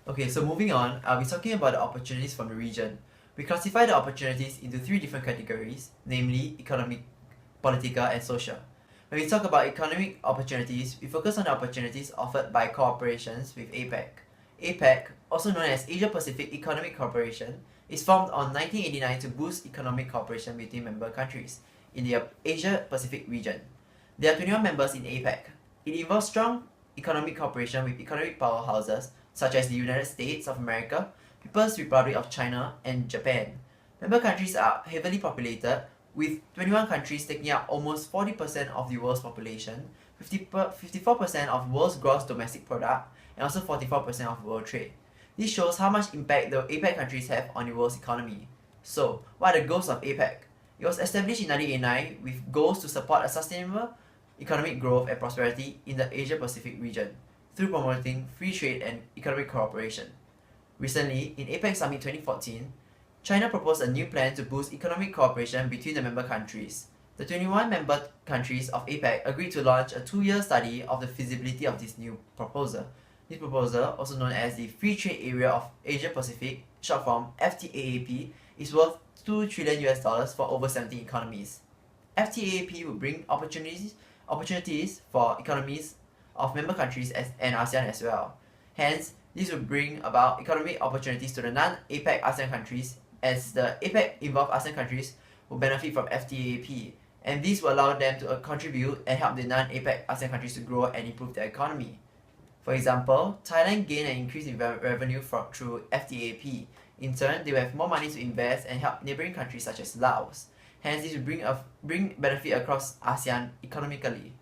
Okay, so moving on, I'll be talking about the opportunities from the region. We classify the opportunities into three different categories, namely economic, political, and social. When we talk about economic opportunities, we focus on the opportunities offered by cooperations with APEC. APEC, also known as Asia Pacific Economic Cooperation, is formed on 1989 to boost economic cooperation between member countries in the Asia Pacific region. There are 21 members in APEC. It involves strong economic cooperation with economic powerhouses such as the United States of America, People's Republic of China, and Japan. Member countries are heavily populated, with 21 countries taking up almost 40% of the world's population, 54% of world's gross domestic product, and also 44% of world trade. This shows how much impact the APEC countries have on the world's economy. So, what are the goals of APEC? It was established in 1989 with goals to support a sustainable economic growth and prosperity in the Asia-Pacific region through promoting free trade and economic cooperation. Recently, in APEC Summit 2014, China proposed a new plan to boost economic cooperation between the member countries. The 21 member countries of APEC agreed to launch a 2-year study of the feasibility of this new proposal. This proposal, also known as the Free Trade Area of Asia Pacific, short form FTAAP, is worth $2 trillion for over 70 economies. FTAAP will bring opportunities for economies of member countries and ASEAN as well. Hence, this will bring about economic opportunities to the non-APEC ASEAN countries, as the APEC involved ASEAN countries will benefit from FTAAP, and this will allow them to contribute and help the non-APEC ASEAN countries to grow and improve their economy. For example, Thailand gained an increase in revenue through FTAAP. In turn, they will have more money to invest and help neighboring countries such as Laos. Hence, this will bring benefit across ASEAN economically.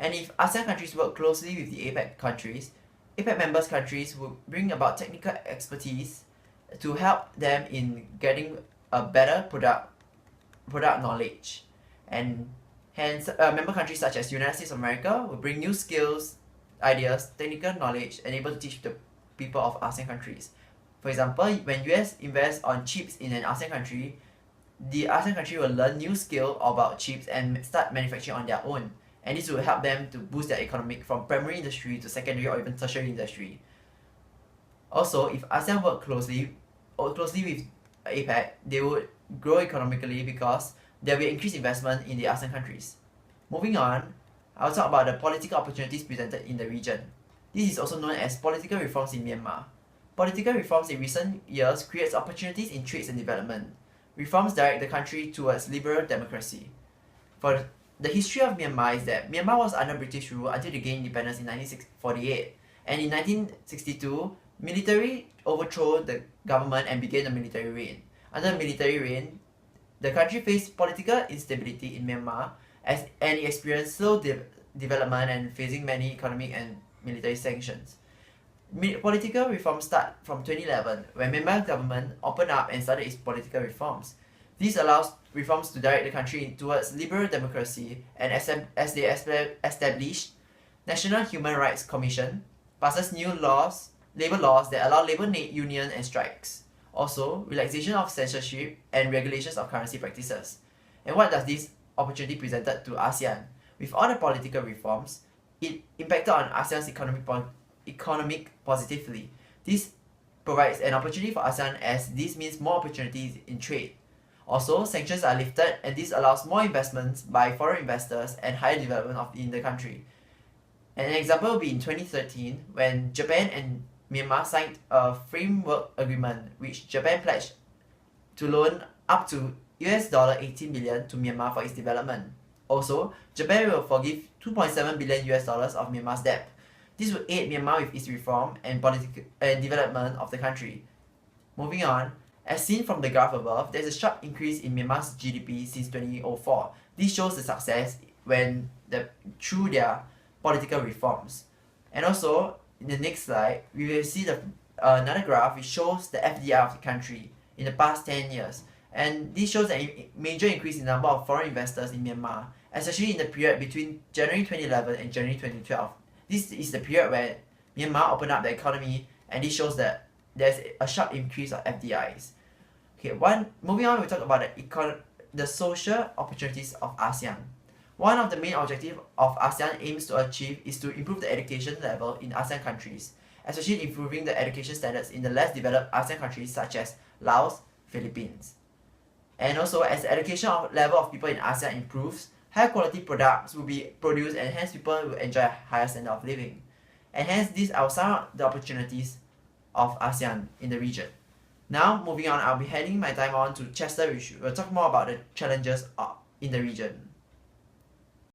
And if ASEAN countries work closely with the APEC countries, APEC members countries will bring about technical expertise to help them in getting a better product knowledge. And hence, member countries such as United States of America will bring new skills, ideas, technical knowledge, and able to teach the people of ASEAN countries. For example, when US invests on chips in an ASEAN country, the ASEAN country will learn new skill about chips and start manufacturing on their own. And this will help them to boost their economic from primary industry to secondary or even tertiary industry. Also, if ASEAN work closely with APEC, they would grow economically because there will be increased investment in the ASEAN countries. Moving on, I'll talk about the political opportunities presented in the region. This is also known as political reforms in Myanmar. Political reforms in recent years creates opportunities in trade and development. Reforms direct the country towards liberal democracy. For the history of Myanmar is that Myanmar was under British rule until they gained independence in 1948, and in 1962, military overthrew the government and began the military reign. Under military reign, the country faced political instability in Myanmar and it experienced slow development and facing many economic and military sanctions. Political reforms start from 2011 when Myanmar government opened up and started its political reforms. This allows reforms to direct the country towards liberal democracy, and as they established National Human Rights Commission passes new labor laws that allow labor union and strikes. Also, relaxation of censorship and regulations of currency practices. And what does this opportunity presented to ASEAN? With all the political reforms, it impacted on ASEAN's economic positively. This provides an opportunity for ASEAN as this means more opportunities in trade. Also, sanctions are lifted and this allows more investments by foreign investors and higher development in the country. An example will be in 2013 when Japan and Myanmar signed a framework agreement which Japan pledged to loan up to $18 billion to Myanmar for its development. Also, Japan will forgive $2.7 billion of Myanmar's debt. This will aid Myanmar with its reform and development of the country. Moving on, as seen from the graph above, there is a sharp increase in Myanmar's GDP since 2004. This shows the success through their political reforms. And also, in the next slide, we will see another graph which shows the FDI of the country in the past 10 years. And this shows a major increase in the number of foreign investors in Myanmar, especially in the period between January 2011 and January 2012. This is the period where Myanmar opened up the economy, and this shows that there's a sharp increase of FDIs. Okay, moving on, we talk about the social opportunities of ASEAN. One of the main objectives of ASEAN aims to achieve is to improve the education level in ASEAN countries. especially improving the education standards in the less developed ASEAN countries such as Laos, Philippines. And also, as the education level of people in ASEAN improves, higher quality products will be produced and hence people will enjoy a higher standard of living. And hence these are some of the opportunities of ASEAN in the region. Now, moving on, I'll be handing my time on to Chester, which will talk more about the challenges in the region.